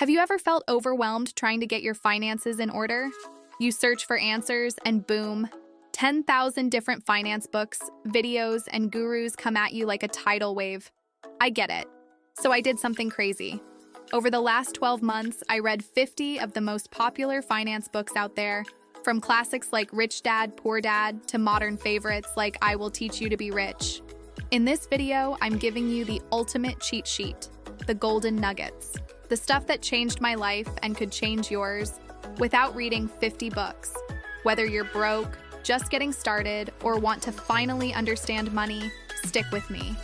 Have you ever felt overwhelmed trying to get your finances in order? You search for answers and boom, 10,000 different finance books, videos, and gurus come at you like a tidal wave. I get it. So I did something crazy. Over the last 12 months, I read 50 of the most popular finance books out there, from classics like Rich Dad, Poor Dad to modern favorites like I Will Teach You to Be Rich. In this video, I'm giving you the ultimate cheat sheet, the golden nuggets, the stuff that changed my life and could change yours without reading 50 books. Whether you're broke, just getting started, or want to finally understand money, stick with me.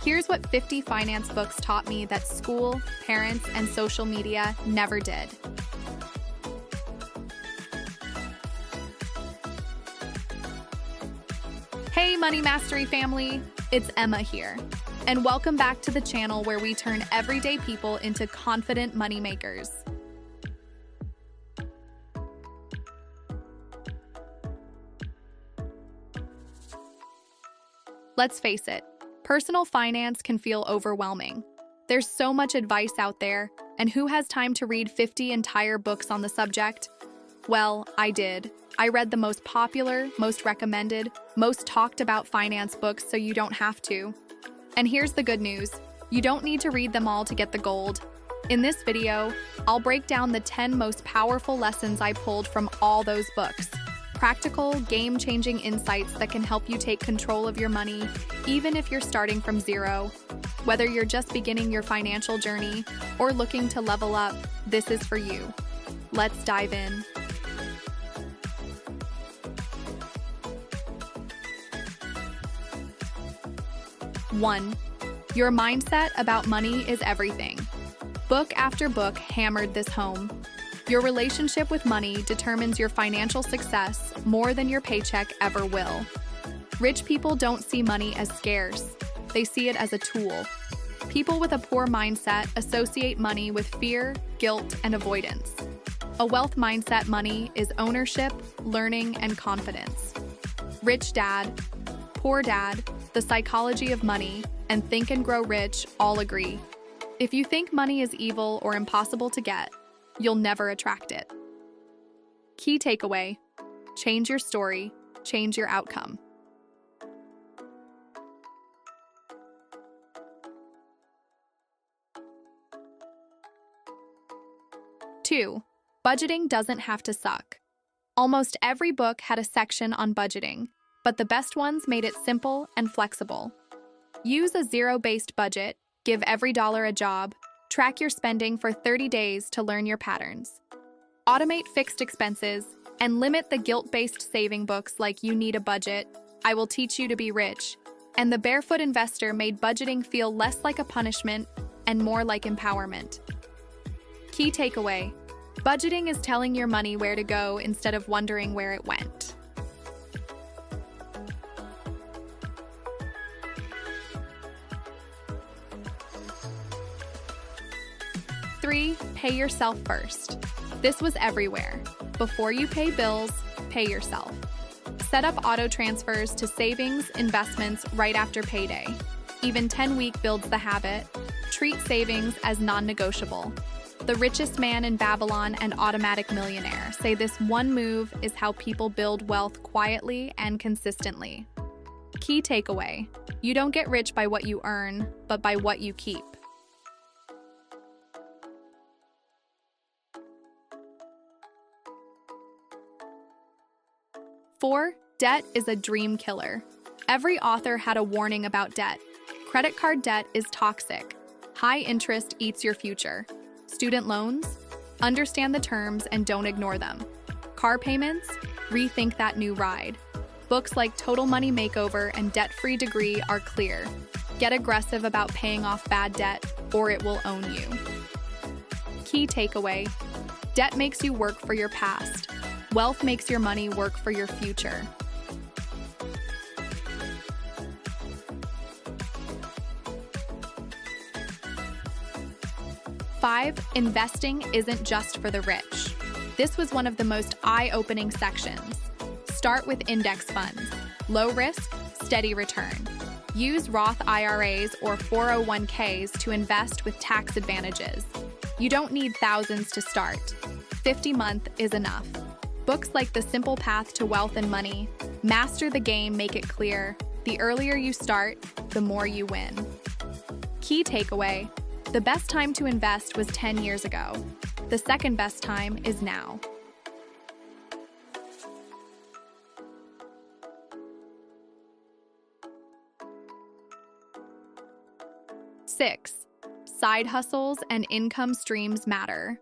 Here's what 50 finance books taught me that school, parents, and social media never did. Hey Money Mastery family, it's Emma here. And welcome back to the channel where we turn everyday people into confident money makers. Let's face it, personal finance can feel overwhelming. There's so much advice out there, and who has time to read 50 entire books on the subject? Well, I did. I read the most popular, most recommended, most talked about finance books so you don't have to. And here's the good news. You don't need to read them all to get the gold. In this video, I'll break down the 10 most powerful lessons I pulled from all those books. Practical, game-changing insights that can help you take control of your money, even if you're starting from zero. Whether you're just beginning your financial journey or looking to level up, this is for you. Let's dive in. 1. Your mindset about money is everything. Book after book hammered this home. Your relationship with money determines your financial success more than your paycheck ever will. Rich people don't see money as scarce. They see it as a tool. People with a poor mindset associate money with fear, guilt, and avoidance. A wealth mindset money is ownership, learning, and confidence. Rich Dad, Poor Dad, The Psychology of Money, and Think and Grow Rich all agree. If you think money is evil or impossible to get, you'll never attract it. Key takeaway: change your story, change your outcome. 2. Budgeting doesn't have to suck. Almost every book had a section on budgeting, but the best ones made it simple and flexible. Use a zero-based budget, give every dollar a job, track your spending for 30 days to learn your patterns. Automate fixed expenses, and limit the guilt-based saving books like You Need a Budget, I Will Teach You to Be Rich, and The Barefoot Investor made budgeting feel less like a punishment and more like empowerment. Key takeaway: budgeting is telling your money where to go instead of wondering where it went. 3. Pay yourself first. This was everywhere. Before you pay bills, pay yourself. Set up auto transfers to savings, investments right after payday. Even 10-week builds the habit. Treat savings as non-negotiable. The richest man in Babylon and Automatic Millionaire say this one move is how people build wealth quietly and consistently. Key takeaway: you don't get rich by what you earn, but by what you keep. 4. Debt is a dream killer. Every author had a warning about debt. Credit card debt is toxic. High interest eats your future. Student loans? Understand the terms and don't ignore them. Car payments? Rethink that new ride. Books like Total Money Makeover and Debt-Free Degree are clear. Get aggressive about paying off bad debt, or it will own you. Key takeaway: debt makes you work for your past. Wealth makes your money work for your future. 5. Investing isn't just for the rich. This was one of the most eye-opening sections. Start with index funds. Low risk, steady return. Use Roth IRAs or 401ks to invest with tax advantages. You don't need thousands to start. 50-month is enough. Books like The Simple Path to Wealth and Money, Master the Game make it clear, the earlier you start, the more you win. Key takeaway: the best time to invest was 10 years ago. The second best time is now. Six, side hustles and income streams matter.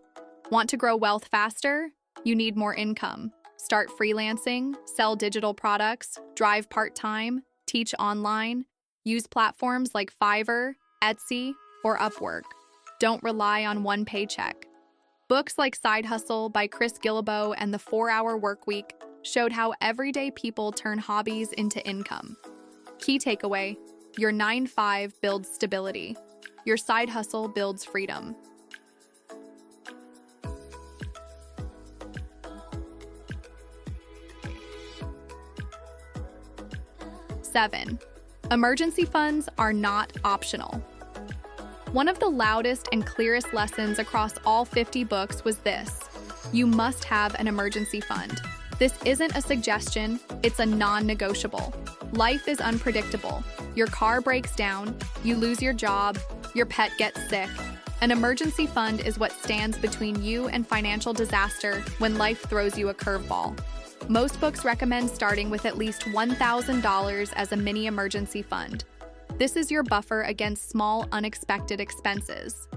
Want to grow wealth faster? You need more income. Start freelancing, sell digital products, drive part-time, teach online, use platforms like Fiverr, Etsy, or Upwork. Don't rely on one paycheck. Books like Side Hustle by Chris Guillebeau and The 4-Hour Workweek showed how everyday people turn hobbies into income. Key takeaway: your 9-5 builds stability. Your side hustle builds freedom. 7, emergency funds are not optional. One of the loudest and clearest lessons across all 50 books was this: you must have an emergency fund. This isn't a suggestion, it's a non-negotiable. Life is unpredictable. Your car breaks down, you lose your job, your pet gets sick. An emergency fund is what stands between you and financial disaster when life throws you a curveball. Most books recommend starting with at least $1,000 as a mini emergency fund. This is your buffer against small, unexpected expenses.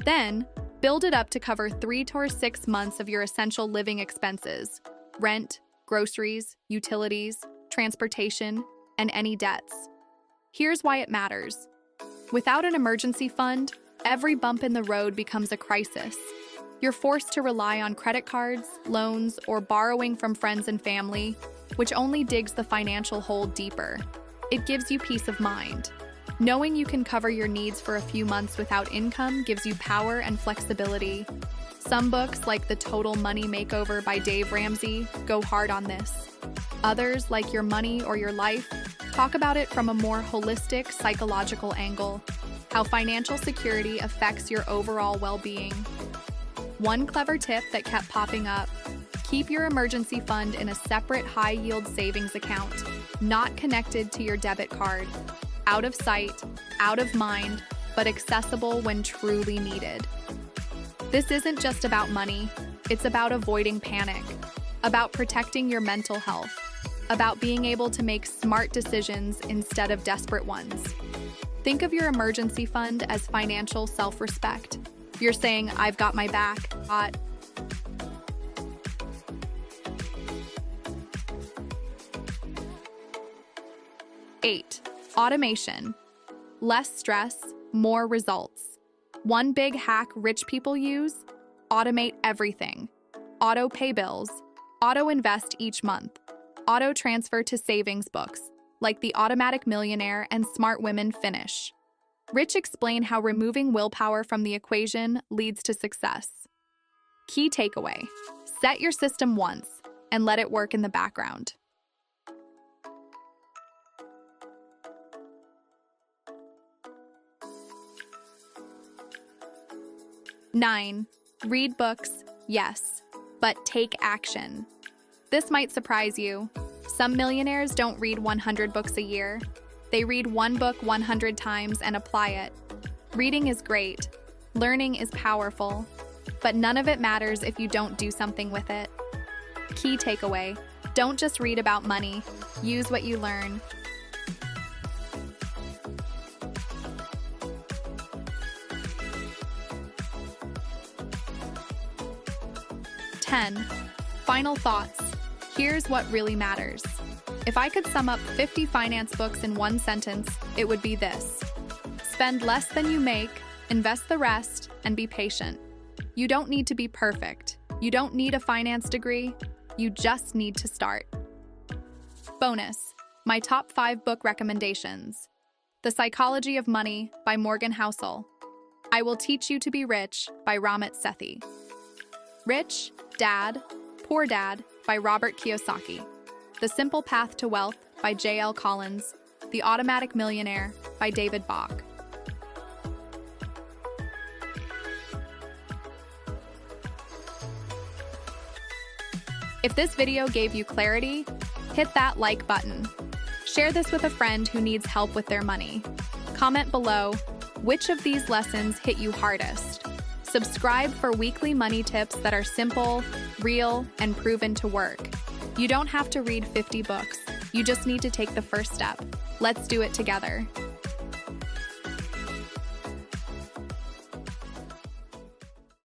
Then, build it up to cover 3 to 6 months of your essential living expenses: rent, groceries, utilities, transportation, and any debts. Here's why it matters. Without an emergency fund, every bump in the road becomes a crisis. You're forced to rely on credit cards, loans, or borrowing from friends and family, which only digs the financial hole deeper. It gives you peace of mind. Knowing you can cover your needs for a few months without income gives you power and flexibility. Some books, like The Total Money Makeover by Dave Ramsey, go hard on this. Others, like Your Money or Your Life, talk about it from a more holistic, psychological angle: how financial security affects your overall well-being. One clever tip that kept popping up: keep your emergency fund in a separate high-yield savings account, not connected to your debit card. Out of sight, out of mind, but accessible when truly needed. This isn't just about money, it's about avoiding panic, about protecting your mental health, about being able to make smart decisions instead of desperate ones. Think of your emergency fund as financial self-respect. You're saying, "I've got my back." 8, automation. Less stress, more results. One big hack rich people use: automate everything. Auto pay bills, auto invest each month, auto transfer to savings books, like The Automatic Millionaire and Smart Women Finish. Rich explain how removing willpower from the equation leads to success. Key takeaway: set your system once and let it work in the background. 9, read books, yes, but take action. This might surprise you. Some millionaires don't read 100 books a year. They read one book 100 times and apply it. Reading is great. Learning is powerful. But none of it matters if you don't do something with it. Key takeaway: don't just read about money. Use what you learn. 10, final thoughts. Here's what really matters. If I could sum up 50 finance books in one sentence, it would be this: spend less than you make, invest the rest, and be patient. You don't need to be perfect. You don't need a finance degree. You just need to start. Bonus: my top 5 book recommendations. The Psychology of Money by Morgan Housel. I Will Teach You to Be Rich by Ramit Sethi. Rich Dad, Poor Dad by Robert Kiyosaki. The Simple Path to Wealth by J.L. Collins. The Automatic Millionaire by David Bach. If this video gave you clarity, hit that like button. Share this with a friend who needs help with their money. Comment below, which of these lessons hit you hardest? Subscribe for weekly money tips that are simple, real, and proven to work. You don't have to read 50 books. You just need to take the first step. Let's do it together.